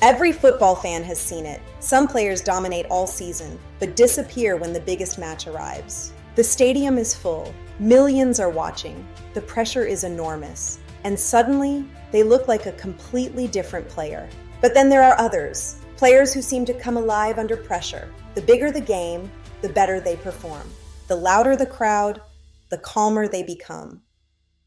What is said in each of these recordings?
Every football fan has seen it. Some players dominate all season, but disappear when the biggest match arrives. The stadium is full. Millions are watching. The pressure is enormous. And suddenly, they look like a completely different player. But then there are others, players who seem to come alive under pressure. The bigger the game, the better they perform. The louder the crowd, the calmer they become.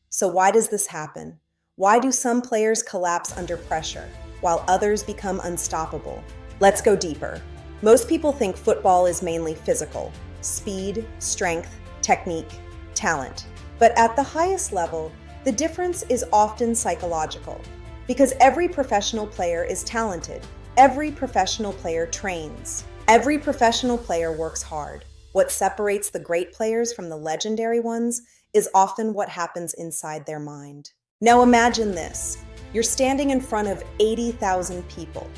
So why does this happen? Why do some players collapse under pressure, while others become unstoppable? Let's go deeper. Most people think football is mainly physical: speed, strength, technique, talent. But at the highest level, the difference is often psychological. Because every professional player is talented. Every professional player trains. Every professional player works hard. What separates the great players from the legendary ones is often what happens inside their mind. Now imagine this. You're standing in front of 80,000 people.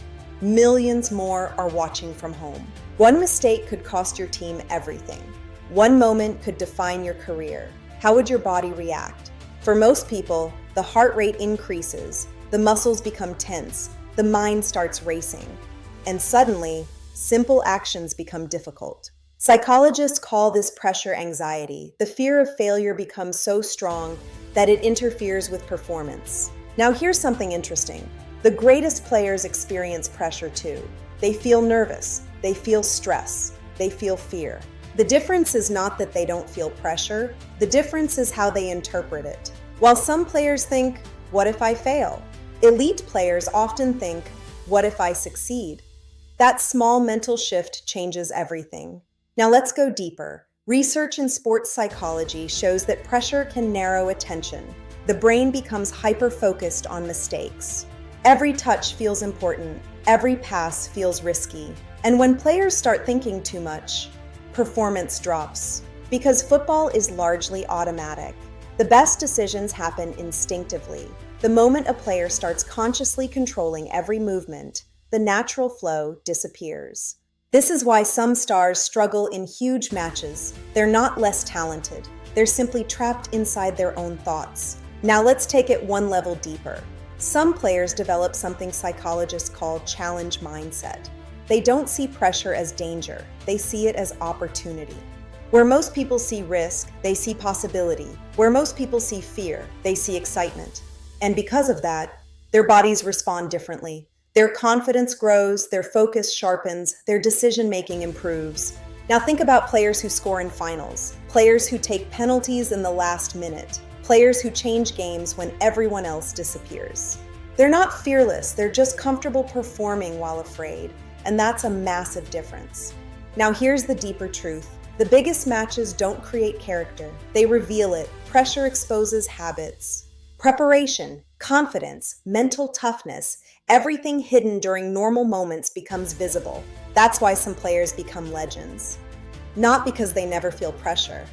Millions more are watching from home. One mistake could cost your team everything. One moment could define your career. How would your body react? For most people, the heart rate increases, the muscles become tense, the mind starts racing, and suddenly, simple actions become difficult. Psychologists call this pressure anxiety. The fear of failure becomes so strong that it interferes with performance. Now here's something interesting. The greatest players experience pressure too. They feel nervous, they feel stress, they feel fear. The difference is not that they don't feel pressure, the difference is how they interpret it. While some players think, "What if I fail?" Elite players often think, "What if I succeed?" That small mental shift changes everything. Now let's go deeper. Research in sports psychology shows that pressure can narrow attention. The brain becomes hyper-focused on mistakes. Every touch feels important. Every pass feels risky. And when players start thinking too much, performance drops. Because football is largely automatic. The best decisions happen instinctively. The moment a player starts consciously controlling every movement, the natural flow disappears. This is why some stars struggle in huge matches. They're not less talented. They're simply trapped inside their own thoughts. Now let's take it one level deeper. Some players develop something psychologists call challenge mindset. They don't see pressure as danger. They see it as opportunity. Where most people see risk, they see possibility. Where most people see fear, they see excitement. And because of that, their bodies respond differently. Their confidence grows, their focus sharpens, their decision-making improves. Now think about players who score in finals, players who take penalties in the last minute, players who change games when everyone else disappears. They're not fearless, they're just comfortable performing while afraid, and that's a massive difference. Now here's the deeper truth. The biggest matches don't create character, they reveal it. Pressure exposes habits. Preparation, confidence, mental toughness, everything hidden during normal moments becomes visible. That's why some players become legends. Not because they never feel pressure,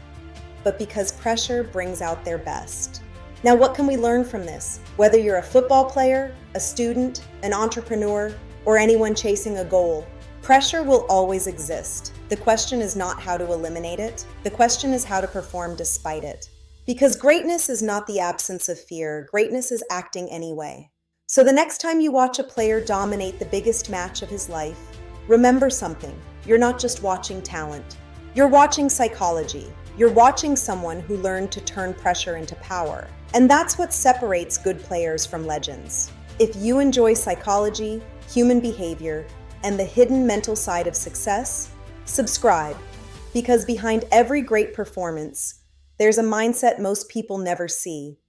but because pressure brings out their best. Now, what can we learn from this? Whether you're a football player, a student, an entrepreneur, or anyone chasing a goal, pressure will always exist. The question is not how to eliminate it. The question is how to perform despite it. Because greatness is not the absence of fear, greatness is acting anyway. So the next time you watch a player dominate the biggest match of his life, remember something. You're not just watching talent. You're watching psychology. You're watching someone who learned to turn pressure into power. And that's what separates good players from legends. If you enjoy psychology, human behavior, and the hidden mental side of success, subscribe. Because behind every great performance, there's a mindset most people never see.